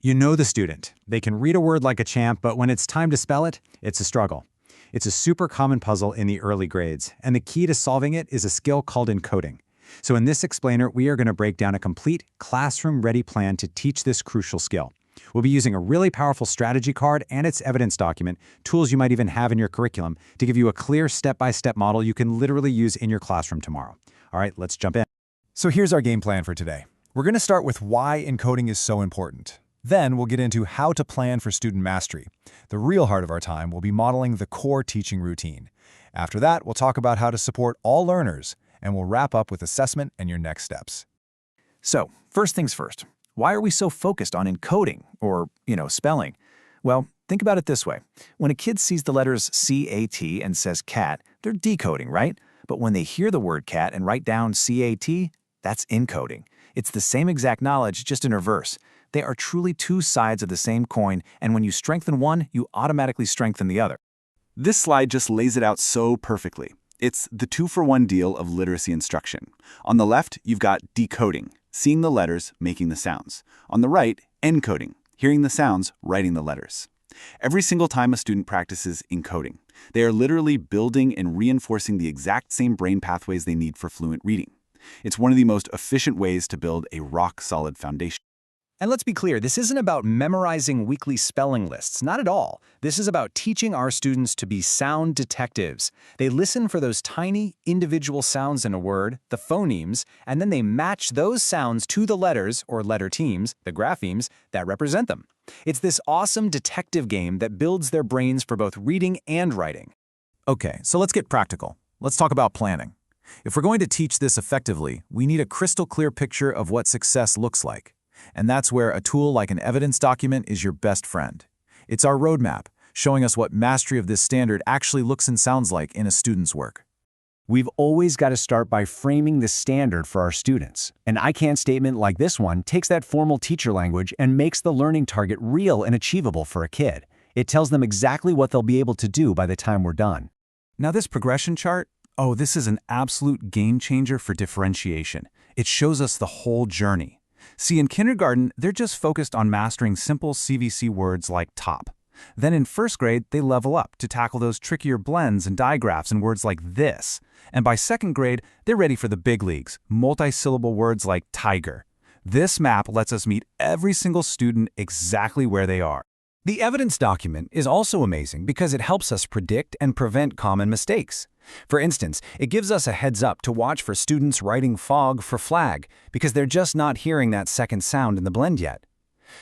You know the student. They can read a word like a champ, but when it's time to spell it, it's a struggle. It's a super common puzzle in the early grades, and the key to solving it is a skill called encoding. So in this explainer, we are going to break down a complete classroom-ready plan to teach this crucial skill. We'll be using a really powerful strategy card and its evidence document, tools you might even have in your curriculum, to give you a clear step-by-step model you can literally use in your classroom tomorrow. All right, let's jump in. So here's our game plan for today. We're going to start with why encoding is so important. Then we'll get into how to plan for student mastery. The real heart of our time will be modeling the core teaching routine. After that, we'll talk about how to support all learners, and we'll wrap up with assessment and your next steps. So, first things first, why are we so focused on encoding, or, spelling? Well, think about it this way. When a kid sees the letters C-A-T and says cat, they're decoding, right? But when they hear the word cat and write down C-A-T, that's encoding. It's the same exact knowledge, just in reverse. They are truly two sides of the same coin, and when you strengthen one, you automatically strengthen the other. This slide just lays it out so perfectly. It's the two-for-one deal of literacy instruction. On the left, you've got decoding, seeing the letters, making the sounds. On the right, encoding, hearing the sounds, writing the letters. Every single time a student practices encoding, they are literally building and reinforcing the exact same brain pathways they need for fluent reading. It's one of the most efficient ways to build a rock-solid foundation. And let's be clear, this isn't about memorizing weekly spelling lists, not at all. This is about teaching our students to be sound detectives. They listen for those tiny, individual sounds in a word, the phonemes, and then they match those sounds to the letters, or letter teams, the graphemes, that represent them. It's this awesome detective game that builds their brains for both reading and writing. Okay, so let's get practical. Let's talk about planning. If we're going to teach this effectively, we need a crystal clear picture of what success looks like. And that's where a tool like an evidence document is your best friend. It's our roadmap, showing us what mastery of this standard actually looks and sounds like in a student's work. We've always got to start by framing the standard for our students. An I can statement like this one takes that formal teacher language and makes the learning target real and achievable for a kid. It tells them exactly what they'll be able to do by the time we're done. Now this progression chart, this is an absolute game changer for differentiation. It shows us the whole journey. See, in kindergarten, they're just focused on mastering simple CVC words like top. Then in first grade, they level up to tackle those trickier blends and digraphs and words like this. And by second grade, they're ready for the big leagues, multi-syllable words like tiger. This map lets us meet every single student exactly where they are. The evidence document is also amazing because it helps us predict and prevent common mistakes. For instance, it gives us a heads up to watch for students writing fog for flag because they're just not hearing that second sound in the blend yet.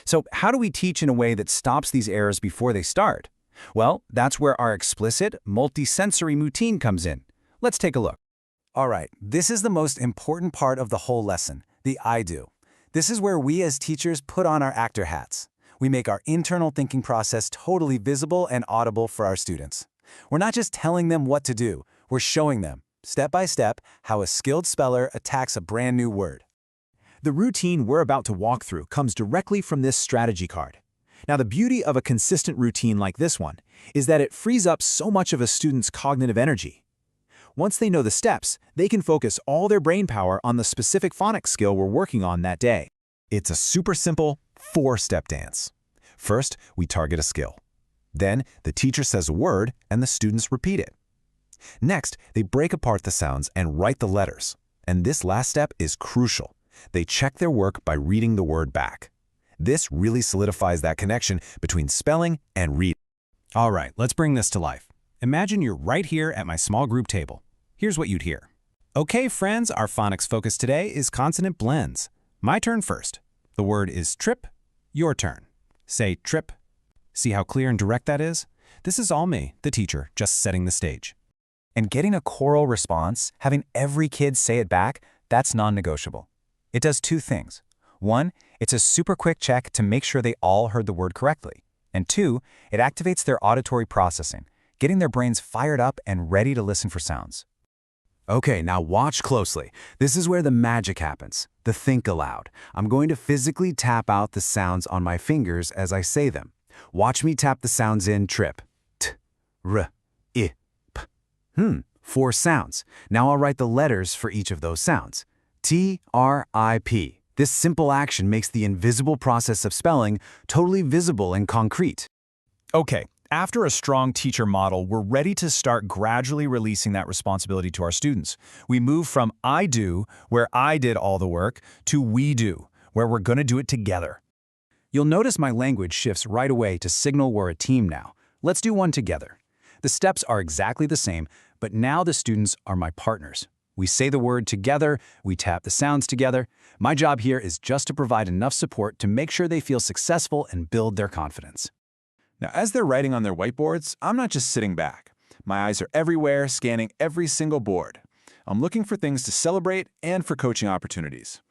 So how do we teach in a way that stops these errors before they start? Well, that's where our explicit, multi-sensory routine comes in. Let's take a look. All right, this is the most important part of the whole lesson, the I do. This is where we as teachers put on our actor hats. We make our internal thinking process totally visible and audible for our students. We're not just telling them what to do, we're showing them, step by step, how a skilled speller attacks a brand new word. The routine we're about to walk through comes directly from this strategy card. Now, the beauty of a consistent routine like this one is that it frees up so much of a student's cognitive energy. Once they know the steps, they can focus all their brain power on the specific phonics skill we're working on that day. It's a super simple 4-step dance. First, we target a skill. Then, the teacher says a word and the students repeat it. Next, they break apart the sounds and write the letters. And this last step is crucial. They check their work by reading the word back. This really solidifies that connection between spelling and reading. All right, let's bring this to life. Imagine you're right here at my small group table. Here's what you'd hear. Okay, friends, our phonics focus today is consonant blends. My turn first. The word is trip. Your turn. Say trip. See how clear and direct that is? This is all me, the teacher, just setting the stage. And getting a choral response, having every kid say it back, that's non-negotiable. It does two things. One, it's a super quick check to make sure they all heard the word correctly. And two, it activates their auditory processing, getting their brains fired up and ready to listen for sounds. Okay, now watch closely. This is where the magic happens, the think aloud. I'm going to physically tap out the sounds on my fingers as I say them. Watch me tap the sounds in trip. T, r, I, p. 4 sounds. Now I'll write the letters for each of those sounds. T, R, I, P. This simple action makes the invisible process of spelling totally visible and concrete. Okay, after a strong teacher model, we're ready to start gradually releasing that responsibility to our students. We move from I do, where I did all the work, to we do, where we're going to do it together. You'll notice my language shifts right away to signal we're a team now. Let's do one together. The steps are exactly the same, but now the students are my partners. We say the word together, we tap the sounds together. My job here is just to provide enough support to make sure they feel successful and build their confidence. Now, as they're writing on their whiteboards, I'm not just sitting back. My eyes are everywhere, scanning every single board. I'm looking for things to celebrate and for coaching opportunities.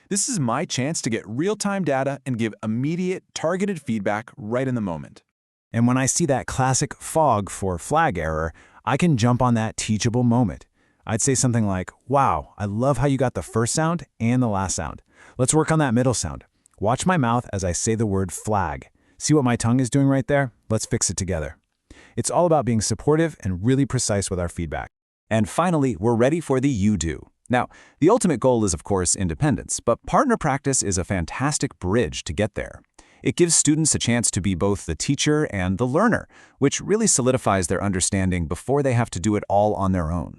This is my chance to get real-time data and give immediate, targeted feedback right in the moment. And when I see that classic fog for flag error, I can jump on that teachable moment. I'd say something like, wow, I love how you got the first sound and the last sound. Let's work on that middle sound. Watch my mouth as I say the word flag. See what my tongue is doing right there? Let's fix it together. It's all about being supportive and really precise with our feedback. And finally, we're ready for the you do. Now, the ultimate goal is, of course, independence, but partner practice is a fantastic bridge to get there. It gives students a chance to be both the teacher and the learner, which really solidifies their understanding before they have to do it all on their own.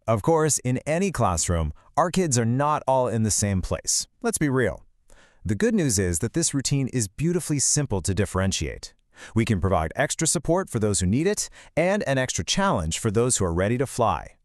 Of course, in any classroom, our kids are not all in the same place. Let's be real. The good news is that this routine is beautifully simple to differentiate. We can provide extra support for those who need it and an extra challenge for those who are ready to fly.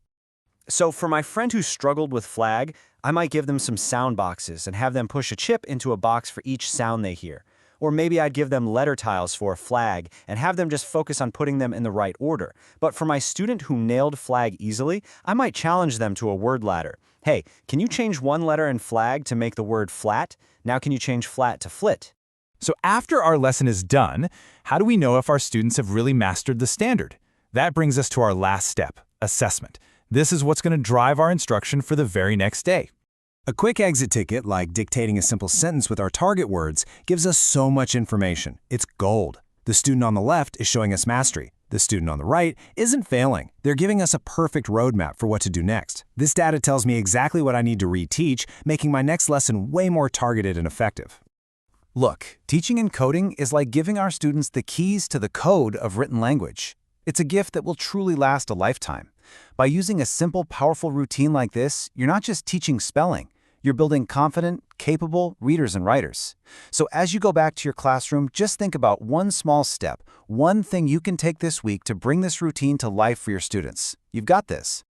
So for my friend who struggled with flag, I might give them some sound boxes and have them push a chip into a box for each sound they hear. Or maybe I'd give them letter tiles for a flag and have them just focus on putting them in the right order. But for my student who nailed flag easily, I might challenge them to a word ladder. Hey, can you change one letter in flag to make the word flat? Now can you change flat to flit? So after our lesson is done, how do we know if our students have really mastered the standard? That brings us to our last step, assessment. This is what's going to drive our instruction for the very next day. A quick exit ticket, like dictating a simple sentence with our target words, gives us so much information. It's gold. The student on the left is showing us mastery. The student on the right isn't failing. They're giving us a perfect roadmap for what to do next. This data tells me exactly what I need to reteach, making my next lesson way more targeted and effective. Look, teaching and coding is like giving our students the keys to the code of written language. It's a gift that will truly last a lifetime. By using a simple, powerful routine like this, you're not just teaching spelling. You're building confident, capable readers and writers. So as you go back to your classroom, just think about one small step, one thing you can take this week to bring this routine to life for your students. You've got this.